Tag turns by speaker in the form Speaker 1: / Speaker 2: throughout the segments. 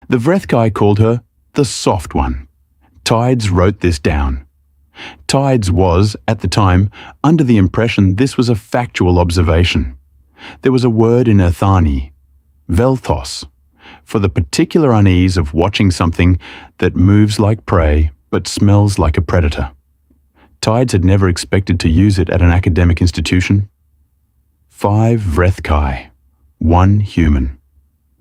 Speaker 1: The Vrethkai called her the soft one. Tides wrote this down. Tides was, at the time, under the impression this was a factual observation. There was a word in Ethani, velthos, for the particular unease of watching something that moves like prey but smells like a predator. Tides had never expected to use it at an academic institution. 5 Vrethkai, 1 human.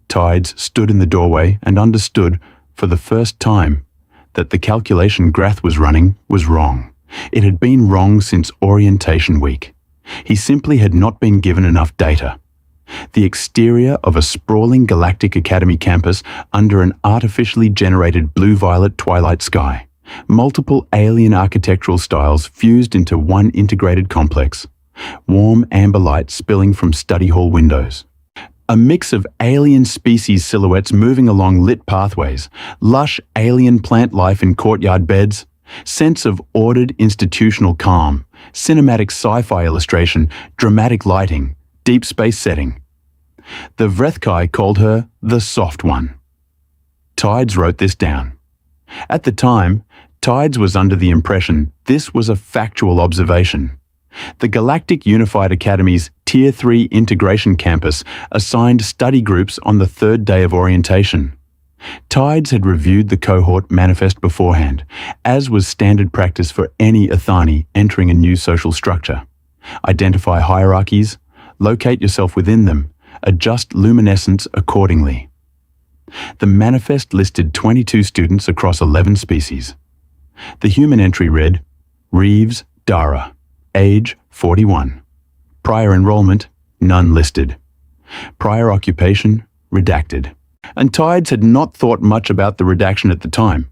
Speaker 1: Tides stood in the doorway and understood, for the first time, that the calculation Grath was running was wrong. It had been wrong since orientation week. He simply had not been given enough data. The exterior of a sprawling Galactic Academy campus under an artificially generated blue-violet twilight sky. Multiple alien architectural styles fused into one integrated complex. Warm amber light spilling from study hall windows. A mix of alien species silhouettes moving along lit pathways, lush alien plant life in courtyard beds, sense of ordered institutional calm, cinematic sci-fi illustration, dramatic lighting, deep space setting. The Vrethkai called her the soft one. Tides wrote this down. At the time, Tides was under the impression this was a factual observation. The Galactic Unified Academy's Tier 3 Integration Campus assigned study groups on the 3rd day of orientation. Tides had reviewed the cohort manifest beforehand, as was standard practice for any Ethani entering a new social structure. Identify hierarchies, locate yourself within them, adjust luminescence accordingly. The manifest listed 22 students across 11 species. The human entry read, Reeves Dara. Age 41. Prior enrollment, none listed. Prior occupation, redacted. And Tides had not thought much about the redaction at the time.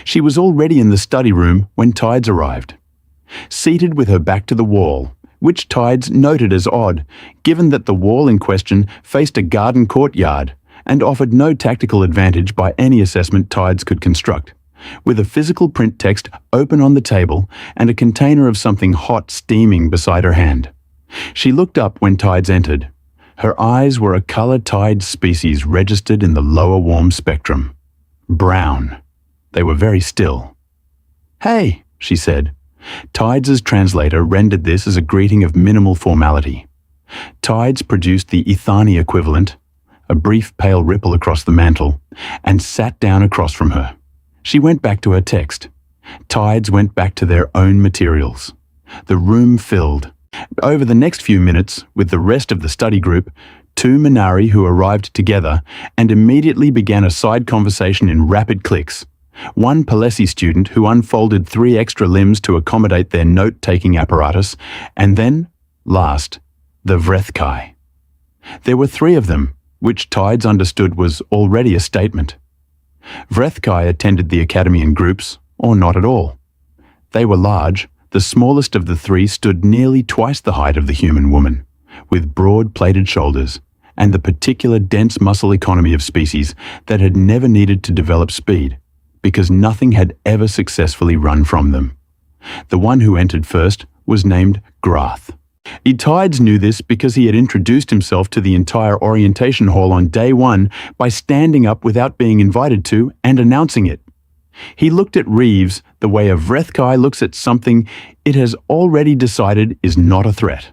Speaker 1: She was already in the study room when Tides arrived. Seated with her back to the wall, which Tides noted as odd, given that the wall in question faced a garden courtyard and offered no tactical advantage by any assessment Tides could construct. With a physical print text open on the table and a container of something hot steaming beside her hand. She looked up when Tides entered. Her eyes were a color-Tides species registered in the lower warm spectrum. Brown. They were very still. "Hey," she said. Tides' translator rendered this as a greeting of minimal formality. Tides produced the Ethani equivalent, a brief pale ripple across the mantle, and sat down across from her. She went back to her text. Tides went back to their own materials. The room filled. Over the next few minutes, with the rest of the study group, 2 Minari who arrived together and immediately began a side conversation in rapid clicks. 1 Palesi student who unfolded 3 extra limbs to accommodate their note-taking apparatus, and then, last, the Vrethkai. There were 3 of them, which Tides understood was already a statement. Vrethkai attended the academy in groups, or not at all. They were large. The smallest of the 3 stood nearly twice the height of the human woman, with broad plated shoulders, and the particular dense muscle economy of species that had never needed to develop speed, because nothing had ever successfully run from them. The one who entered first was named Grath. Tides knew this because he had introduced himself to the entire orientation hall on day 1 by standing up without being invited to and announcing it. He looked at Reeves the way a Vrethkai looks at something it has already decided is not a threat.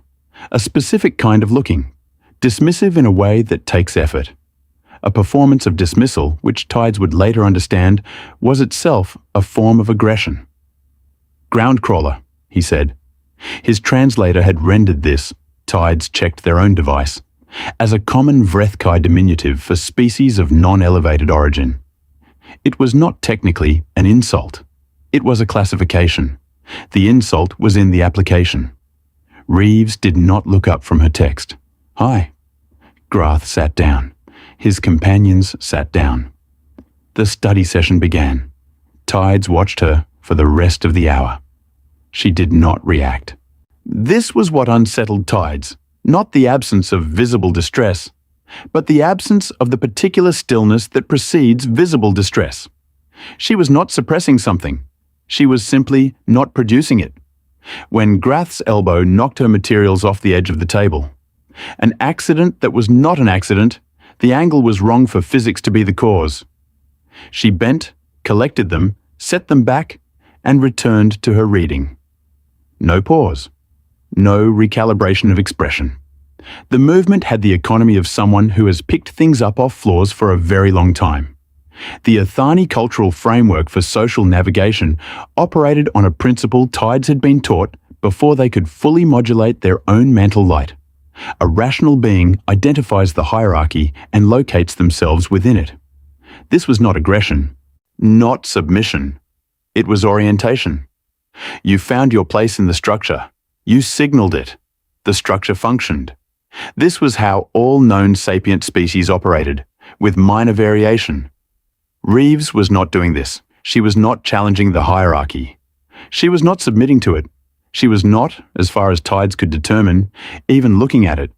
Speaker 1: A specific kind of looking, dismissive in a way that takes effort. A performance of dismissal, which Tides would later understand, was itself a form of aggression. "Groundcrawler," he said. His translator had rendered this, Tides checked their own device, as a common Vrethkai diminutive for species of non-elevated origin. It was not technically an insult. It was a classification. The insult was in the application. Reeves did not look up from her text. "Hi." Grath sat down. His companions sat down. The study session began. Tides watched her for the rest of the hour. She did not react. This was what unsettled Tides, not the absence of visible distress, but the absence of the particular stillness that precedes visible distress. She was not suppressing something. She was simply not producing it. When Grath's elbow knocked her materials off the edge of the table. An accident that was not an accident, the angle was wrong for physics to be the cause. She bent, collected them, set them back, and returned to her reading. No pause. No recalibration of expression. The movement had the economy of someone who has picked things up off floors for a very long time. The Ethani cultural framework for social navigation operated on a principle tides had been taught before they could fully modulate their own mental light. A rational being identifies the hierarchy and locates themselves within it. This was not aggression, not submission. It was orientation. You found your place in the structure. You signaled it. The structure functioned. This was how all known sapient species operated, with minor variation. Reeves was not doing this. She was not challenging the hierarchy. She was not submitting to it. She was not, as far as Tides could determine, even looking at it.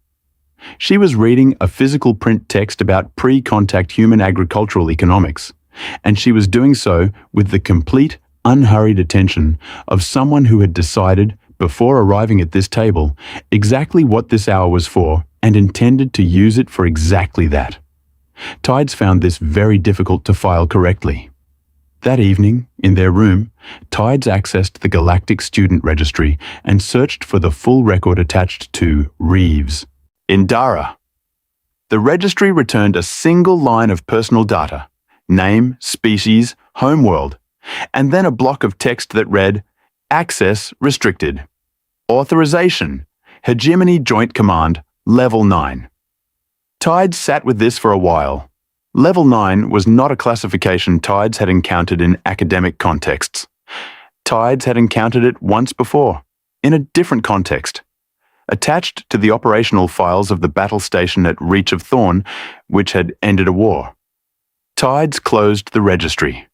Speaker 1: She was reading a physical print text about pre-contact human agricultural economics, and she was doing so with the complete, unhurried attention of someone who had decided, before arriving at this table, exactly what this hour was for and intended to use it for exactly that. Tides found this very difficult to file correctly. That evening, in their room, Tides accessed the Galactic Student Registry and searched for the full record attached to Reeves. Indara. The registry returned a single line of personal data, name, species, homeworld, and then a block of text that read, Access restricted. Authorization. Hegemony Joint Command, Level 9. Tides sat with this for a while. Level 9 was not a classification Tides had encountered in academic contexts. Tides had encountered it once before, in a different context. Attached to the operational files of the battle station at Reach of Thorn, which had ended a war. Tides closed the registry,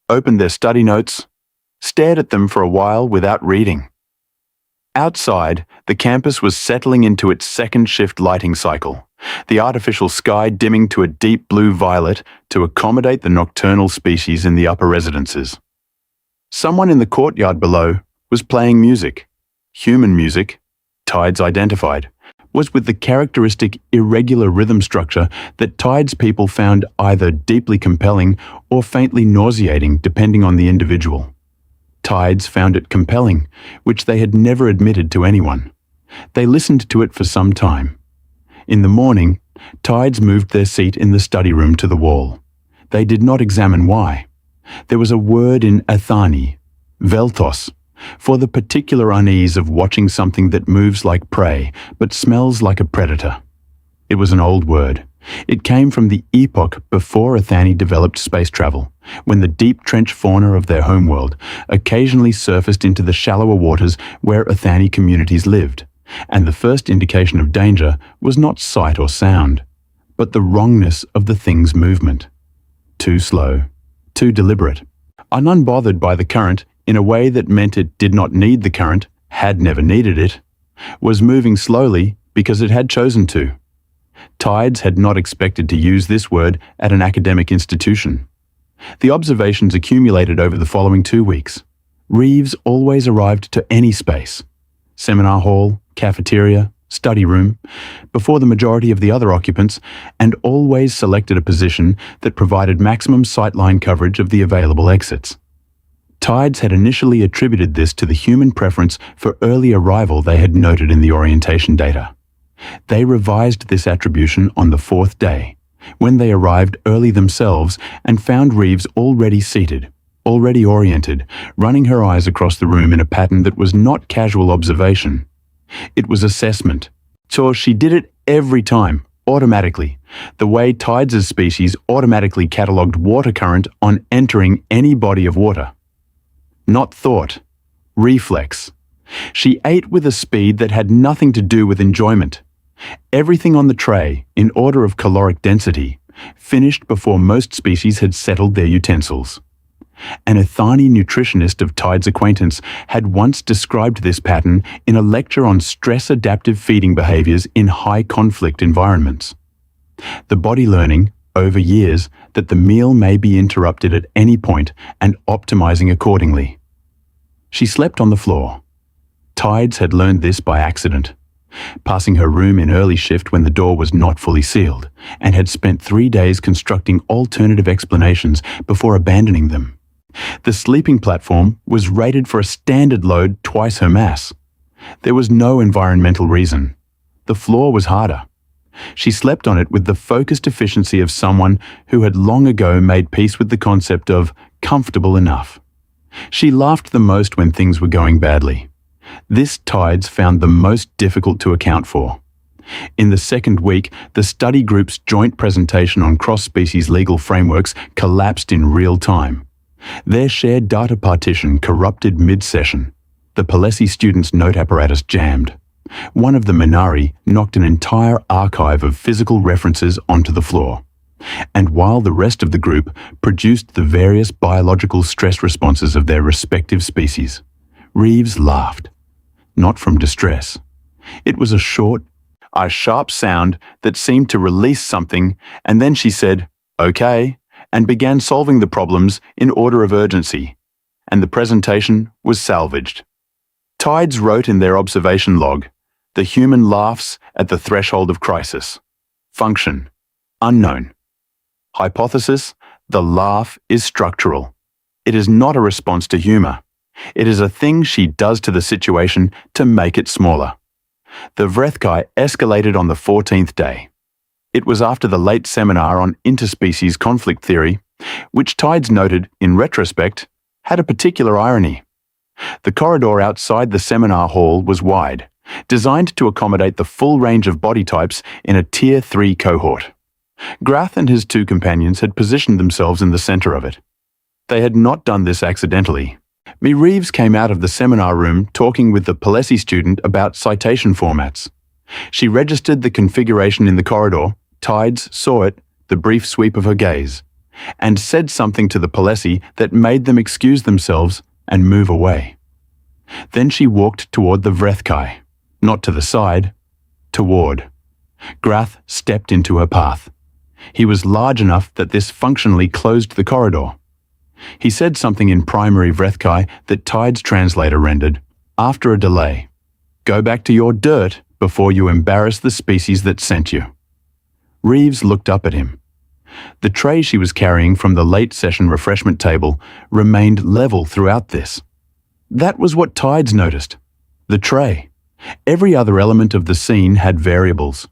Speaker 1: opened their study notes, stared at them for a while without reading. Outside, the campus was settling into its second shift lighting cycle, the artificial sky dimming to a deep blue-violet to accommodate the nocturnal species in the upper residences. Someone in the courtyard below was playing music. Human music, Tides identified, was with the characteristic irregular rhythm structure that Tides people found either deeply compelling or faintly nauseating depending on the individual. Tides found it compelling, which they had never admitted to anyone. They listened to it for some time. In the morning, Tides moved their seat in the study room to the wall. They did not examine why. There was a word in Ethani, veltos, for the particular unease of watching something that moves like prey but smells like a predator. It was an old word. It came from the epoch before Ethani developed space travel, when the deep trench fauna of their homeworld occasionally surfaced into the shallower waters where Ethani communities lived, and the first indication of danger was not sight or sound, but the wrongness of the thing's movement. Too slow, too deliberate, and unbothered by the current in a way that meant it did not need the current, had never needed it, was moving slowly because it had chosen to. Tides had not expected to use this word at an academic institution. The observations accumulated over the following 2 weeks. Reeves always arrived to any space, seminar hall, cafeteria, study room, before the majority of the other occupants, and always selected a position that provided maximum sightline coverage of the available exits. Tides had initially attributed this to the human preference for early arrival they had noted in the orientation data. They revised this attribution on the 4th day, when they arrived early themselves and found Reeves already seated, already oriented, running her eyes across the room in a pattern that was not casual observation. It was assessment. So she did it every time, automatically, the way Tides' species automatically catalogued water current on entering any body of water. Not thought, reflex. She ate with a speed that had nothing to do with enjoyment. Everything on the tray, in order of caloric density, finished before most species had settled their utensils. An Ethani nutritionist of Tides' acquaintance had once described this pattern in a lecture on stress-adaptive feeding behaviors in high-conflict environments. The body learning, over years, that the meal may be interrupted at any point and optimizing accordingly. She slept on the floor. Tides had learned this by accident. passing her room in early shift when the door was not fully sealed, and had spent 3 days constructing alternative explanations before abandoning them. The sleeping platform was rated for a standard load twice her mass. There was no environmental reason. The floor was harder. She slept on it with the focused efficiency of someone who had long ago made peace with the concept of comfortable enough. She laughed the most when things were going badly. This Tides found the most difficult to account for. In the second week, the study group's joint presentation on cross-species legal frameworks collapsed in real time. Their shared data partition corrupted mid-session. The Palesi students' note apparatus jammed. One of the Minari knocked an entire archive of physical references onto the floor. And while the rest of the group produced the various biological stress responses of their respective species, Reeves laughed. Not from distress. It was a sharp sound that seemed to release something, and then she said, "Okay," and began solving the problems in order of urgency, and the presentation was salvaged. Tides wrote in their observation log, "The human laughs at the threshold of crisis. Function, unknown. Hypothesis, the laugh is structural. It is not a response to humor. It is a thing she does to the situation to make it smaller." The Vrethkai escalated on the 14th day. It was after the late seminar on interspecies conflict theory, which Tides noted, in retrospect, had a particular irony. The corridor outside the seminar hall was wide, designed to accommodate the full range of body types in a Tier 3 cohort. Grath and his two companions had positioned themselves in the center of it. They had not done this accidentally. Reeves came out of the seminar room talking with the Palesi student about citation formats. She registered the configuration in the corridor. Tides saw it, the brief sweep of her gaze, and said something to the Palesi that made them excuse themselves and move away. Then she walked toward the Vrethkai, not to the side, toward. Grath stepped into her path. He was large enough that this functionally closed the corridor. He said something in primary Vrethkai that Tides' translator rendered, after a delay. "Go back to your dirt before you embarrass the species that sent you." Reeves looked up at him. The tray she was carrying from the late session refreshment table remained level throughout this. That was what Tides noticed. The tray. Every other element of the scene had variables.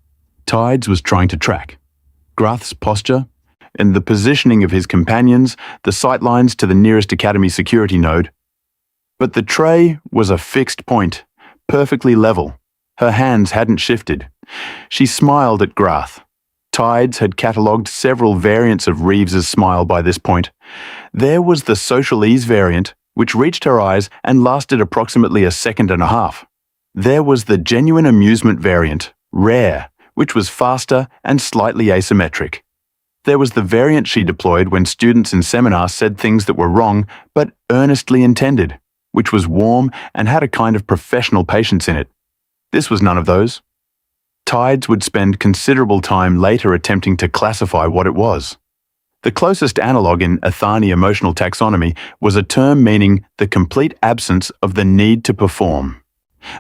Speaker 1: Tides was trying to track Grath's posture, and the positioning of his companions, the sightlines to the nearest Academy security node. But the tray was a fixed point, perfectly level. Her hands hadn't shifted. She smiled at Grath. Tides had catalogued several variants of Reeves's smile by this point. There was the social ease variant, which reached her eyes and lasted approximately a second and a half. There was the genuine amusement variant, rare, which was faster and slightly asymmetric. There was the variant she deployed when students in seminar said things that were wrong but earnestly intended, which was warm and had a kind of professional patience in it. This was none of those. Tides would spend considerable time later attempting to classify what it was. The closest analogue in Athani emotional taxonomy was a term meaning the complete absence of the need to perform.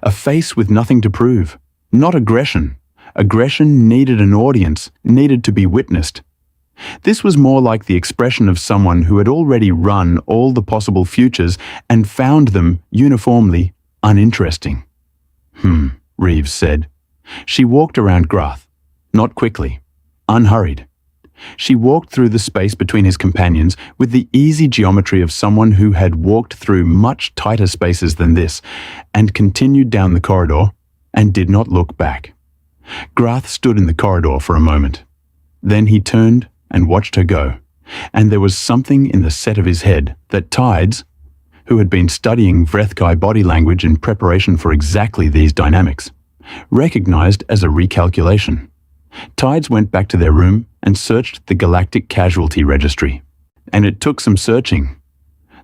Speaker 1: A face with nothing to prove, not aggression. Aggression needed an audience, needed to be witnessed. This was more like the expression of someone who had already run all the possible futures and found them uniformly uninteresting. Reeves said. She walked around Grath, not quickly, unhurried. She walked through the space between his companions with the easy geometry of someone who had walked through much tighter spaces than this, and continued down the corridor and did not look back. Grath stood in the corridor for a moment. Then he turned and watched her go, and there was something in the set of his head that Tides, who had been studying Vrethkai body language in preparation for exactly these dynamics, recognized as a recalculation. Tides went back to their room and searched the Galactic Casualty Registry. And it took some searching.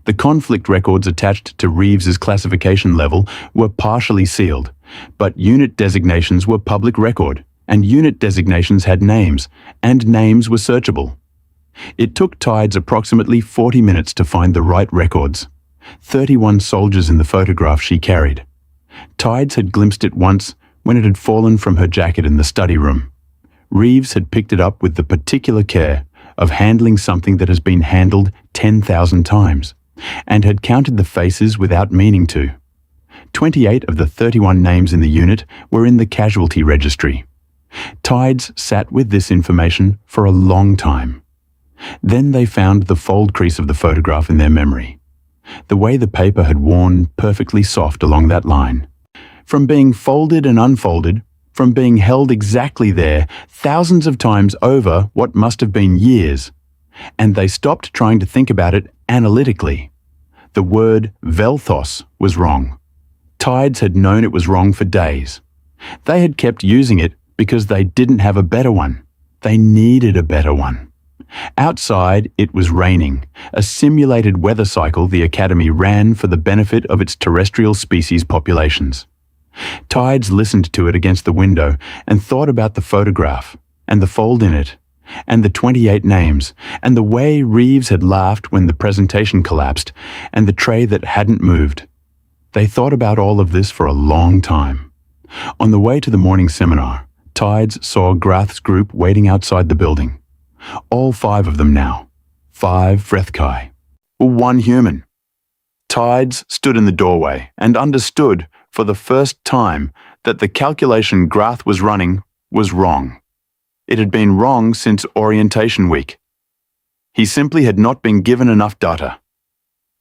Speaker 1: The conflict records attached to Reeves's classification level were partially sealed, but unit designations were public record, and unit designations had names, and names were searchable. It took Tides approximately 40 minutes to find the right records. 31 soldiers in the photograph she carried. Tides had glimpsed it once when it had fallen from her jacket in the study room. Reeves had picked it up with the particular care of handling something that has been handled 10,000 times, and had counted the faces without meaning to. 28 of the 31 names in the unit were in the casualty registry. Tides sat with this information for a long time. Then they found the fold crease of the photograph in their memory. The way the paper had worn perfectly soft along that line. From being folded and unfolded, from being held exactly there thousands of times over what must have been years. And they stopped trying to think about it analytically. The word velthos was wrong. Tides had known it was wrong for days. They had kept using it because they didn't have a better one. They needed a better one. Outside, it was raining, a simulated weather cycle the Academy ran for the benefit of its terrestrial species populations. Tides listened to it against the window and thought about the photograph, and the fold in it, and the 28 names, and the way Reeves had laughed when the presentation collapsed, and the tray that hadn't moved. They thought about all of this for a long time. On the way to the morning seminar, Tides saw Grath's group waiting outside the building. All 5 of them now. 5 Vrethkai. 1 human. Tides stood in the doorway and understood for the first time that the calculation Grath was running was wrong. It had been wrong since orientation week. He simply had not been given enough data.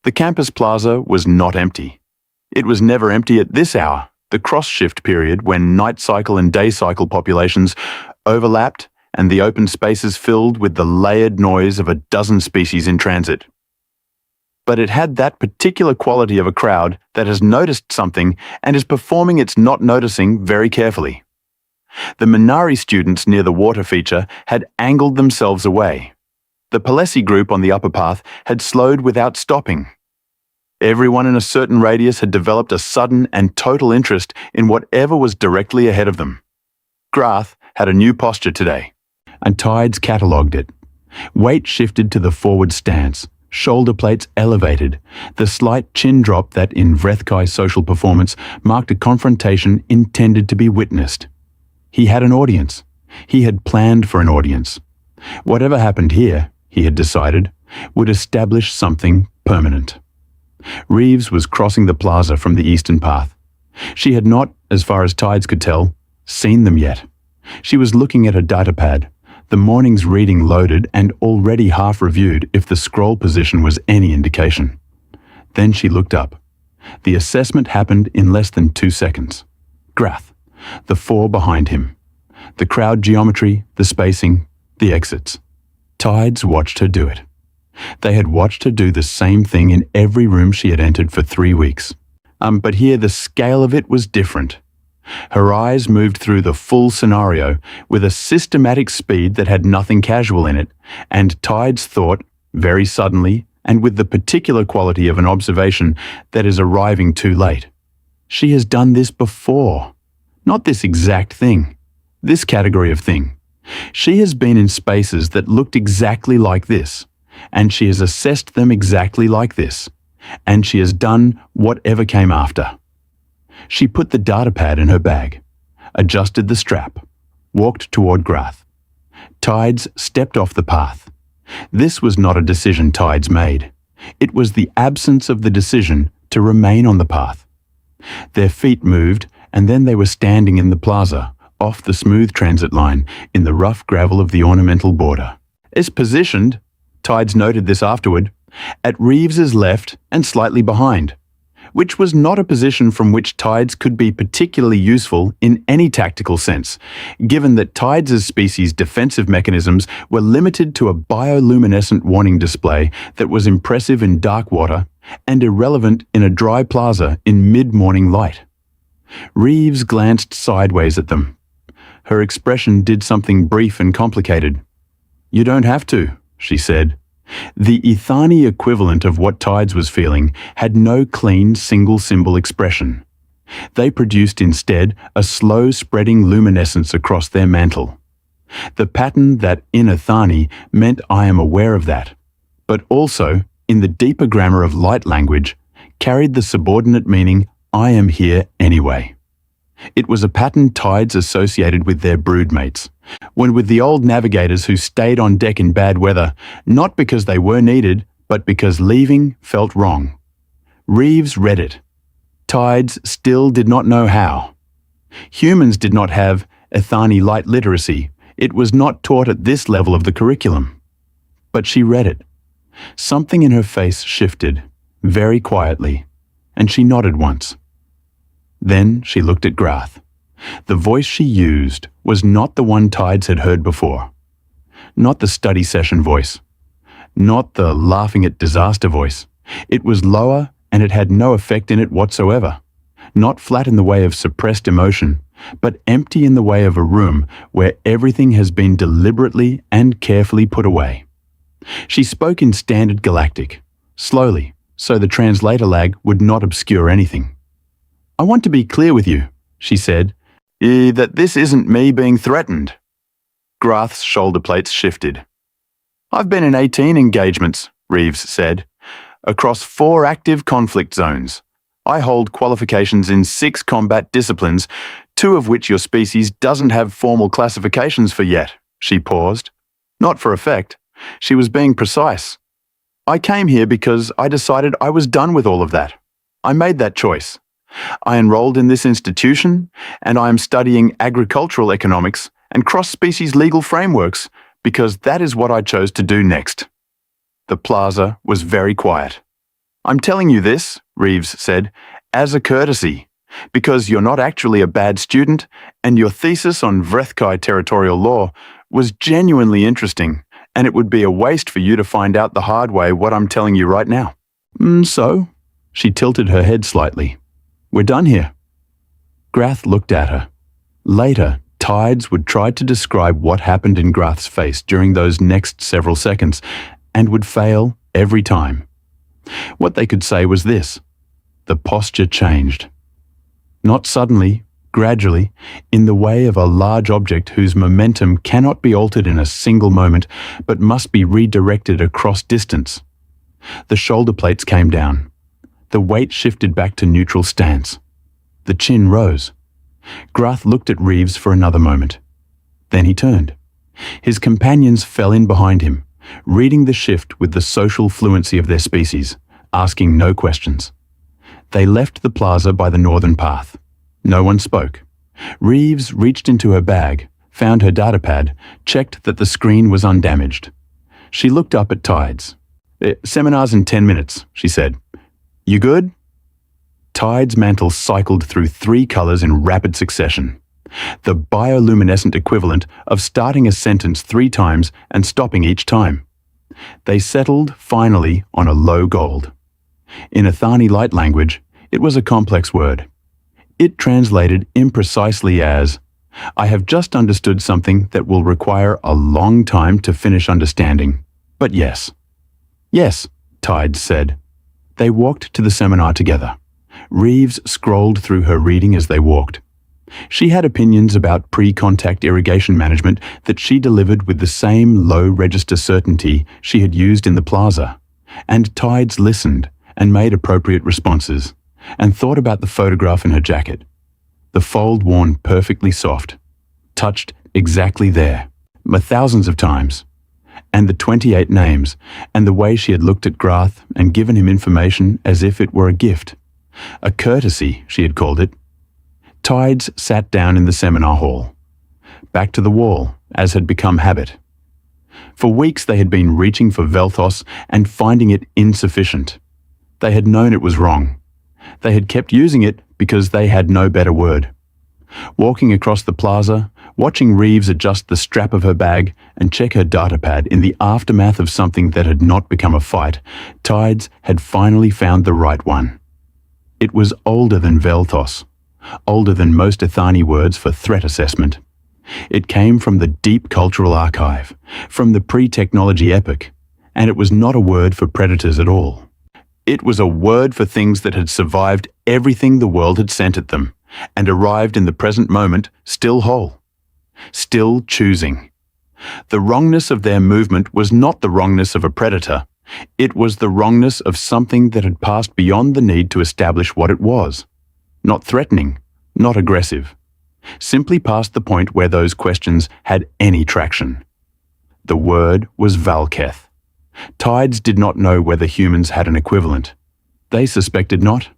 Speaker 1: The campus plaza was not empty. It was never empty at this hour, the cross-shift period when night cycle and day cycle populations overlapped and the open spaces filled with the layered noise of a dozen species in transit. But it had that particular quality of a crowd that has noticed something and is performing its not noticing very carefully. The Minari students near the water feature had angled themselves away. The Palesi group on the upper path had slowed without stopping. Everyone in a certain radius had developed a sudden and total interest in whatever was directly ahead of them. Grath had a new posture today, and Tides catalogued it. Weight shifted to the forward stance, shoulder plates elevated, the slight chin drop that in Vrethkai social performance marked a confrontation intended to be witnessed. He had an audience. He had planned for an audience. Whatever happened here, he had decided, would establish something permanent. Reeves was crossing the plaza from the eastern path. She had not, as far as Tides could tell, seen them yet. She was looking at her datapad, the morning's reading loaded and already half reviewed if the scroll position was any indication. Then she looked up. The assessment happened in less than 2 seconds. Grath, the 4 behind him. The crowd geometry, the spacing, the exits. Tides watched her do it. They had watched her do the same thing in every room she had entered for 3 weeks. But here the scale of it was different. Her eyes moved through the full scenario with a systematic speed that had nothing casual in it, and Tides thought, very suddenly, and with the particular quality of an observation that is arriving too late. She has done this before. Not this exact thing. This category of thing. She has been in spaces that looked exactly like this, and she has assessed them exactly like this, and she has done whatever came after. She put the datapad in her bag, adjusted the strap, walked toward Grath. Tides stepped off the path. This was not a decision Tides made. It was the absence of the decision to remain on the path. Their feet moved, and then they were standing in the plaza, off the smooth transit line, in the rough gravel of the ornamental border. Is positioned, Tides noted this afterward, at Reeves's left and slightly behind, which was not a position from which Tides could be particularly useful in any tactical sense, given that Tides' species' defensive mechanisms were limited to a bioluminescent warning display that was impressive in dark water and irrelevant in a dry plaza in mid-morning light. Reeves glanced sideways at them. Her expression did something brief and complicated. "You don't have to," she said. The Ethani equivalent of what Tides was feeling had no clean single-symbol expression. They produced instead a slow-spreading luminescence across their mantle. The pattern that in Ethani meant I am aware of that, but also, in the deeper grammar of light language, carried the subordinate meaning I am here anyway. It was a pattern tides associated with their broodmates, when with the old navigators who stayed on deck in bad weather, not because they were needed, but because leaving felt wrong. Reeves read it. Tides still did not know how. Humans did not have Ethani light literacy. It was not taught at this level of the curriculum. But she read it. Something in her face shifted, very quietly, and she nodded once. Then she looked at Grath. The voice she used was not the one Tides had heard before. Not the study session voice. Not the laughing at disaster voice. It was lower, and it had no effect in it whatsoever. Not flat in the way of suppressed emotion, but empty in the way of a room where everything has been deliberately and carefully put away. She spoke in standard galactic, slowly, so the translator lag would not obscure anything. "I want to be clear with you," she said, "that this isn't me being threatened." Grath's shoulder plates shifted. "I've been in 18 engagements," Reeves said, "across 4 active conflict zones. I hold qualifications in 6 combat disciplines, 2 of which your species doesn't have formal classifications for yet." She paused. Not for effect. She was being precise. "I came here because I decided I was done with all of that. I made that choice. I enrolled in this institution, and I am studying agricultural economics and cross-species legal frameworks because that is what I chose to do next." The plaza was very quiet. "I'm telling you this," Reeves said, "as a courtesy, because you're not actually a bad student, and your thesis on Vrethkai territorial law was genuinely interesting, and it would be a waste for you to find out the hard way what I'm telling you right now." So?" She tilted her head slightly. "We're done here." Grath looked at her. Later, Tides would try to describe what happened in Grath's face during those next several seconds, and would fail every time. What they could say was this: the posture changed. Not suddenly, gradually, in the way of a large object whose momentum cannot be altered in a single moment, but must be redirected across distance. The shoulder plates came down. The weight shifted back to neutral stance. The chin rose. Grath looked at Reeves for another moment. Then he turned. His companions fell in behind him, reading the shift with the social fluency of their species, asking no questions. They left the plaza by the northern path. No one spoke. Reeves reached into her bag, found her datapad, checked that the screen was undamaged. She looked up at Tides. "Seminar's in 10 minutes, she said. "You good?" Tides' mantle cycled through 3 colors in rapid succession. The bioluminescent equivalent of starting a sentence 3 times and stopping each time. They settled, finally, on a low gold. In Ethani light language, it was a complex word. It translated imprecisely as, "I have just understood something that will require a long time to finish understanding. But yes." "Yes," Tides said. They walked to the seminar together. Reeves scrolled through her reading as they walked. She had opinions about pre-contact irrigation management that she delivered with the same low-register certainty she had used in the plaza, and Tides listened and made appropriate responses, and thought about the photograph in her jacket. The fold worn perfectly soft, touched exactly there, thousands of times, and the 28 names, and the way she had looked at Grath and given him information as if it were a gift. A courtesy, she had called it. Tides sat down in the seminar hall, back to the wall, as had become habit. For weeks they had been reaching for Velthos and finding it insufficient. They had known it was wrong. They had kept using it because they had no better word. Walking across the plaza, watching Reeves adjust the strap of her bag and check her datapad in the aftermath of something that had not become a fight, Tides had finally found the right one. It was older than Velthos, older than most Ethani words for threat assessment. It came from the deep cultural archive, from the pre-technology epoch, and it was not a word for predators at all. It was a word for things that had survived everything the world had sent at them, and arrived in the present moment still whole, still choosing. The wrongness of their movement was not the wrongness of a predator. It was the wrongness of something that had passed beyond the need to establish what it was. Not threatening, not aggressive. Simply past the point where those questions had any traction. The word was Valketh. Tides did not know whether humans had an equivalent. They suspected not.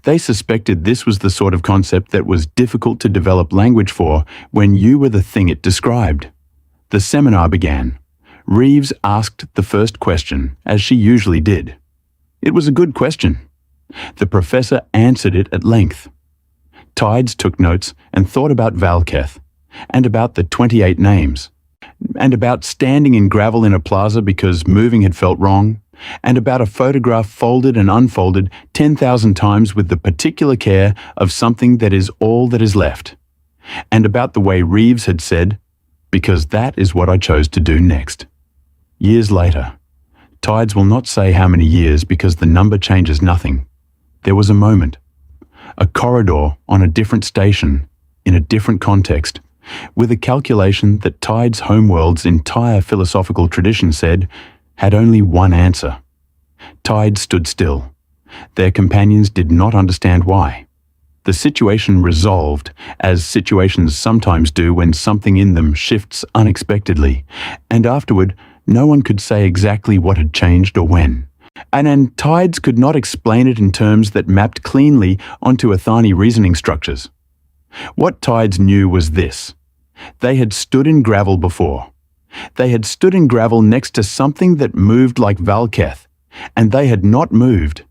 Speaker 1: They suspected this was the sort of concept that was difficult to develop language for when you were the thing it described. The seminar began. Reeves asked the first question, as she usually did. It was a good question. The professor answered it at length. Tides took notes and thought about Valketh, and about the 28 names, and about standing in gravel in a plaza because moving had felt wrong, and about a photograph folded and unfolded 10,000 times with the particular care of something that is all that is left, and about the way Reeves had said, because that is what I chose to do next. Years later. Tides will not say how many years because the number changes nothing. There was a moment. A corridor on a different station, in a different context, with a calculation that Tides' homeworld's entire philosophical tradition said had only one answer. Tides stood still. Their companions did not understand why. The situation resolved, as situations sometimes do when something in them shifts unexpectedly, and afterward no one could say exactly what had changed or when. And Tides could not explain it in terms that mapped cleanly onto Athani reasoning structures. What Tides knew was this. They had stood in gravel before. They had stood in gravel next to something that moved like Valketh, and they had not moved,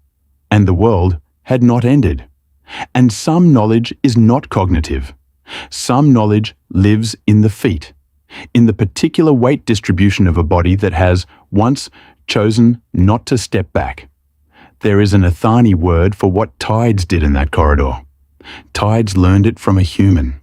Speaker 1: and the world had not ended. And some knowledge is not cognitive. Some knowledge lives in the feet, in the particular weight distribution of a body that has once chosen not to step back. There is an Athani word for what Tides did in that corridor. Tides learned it from a human.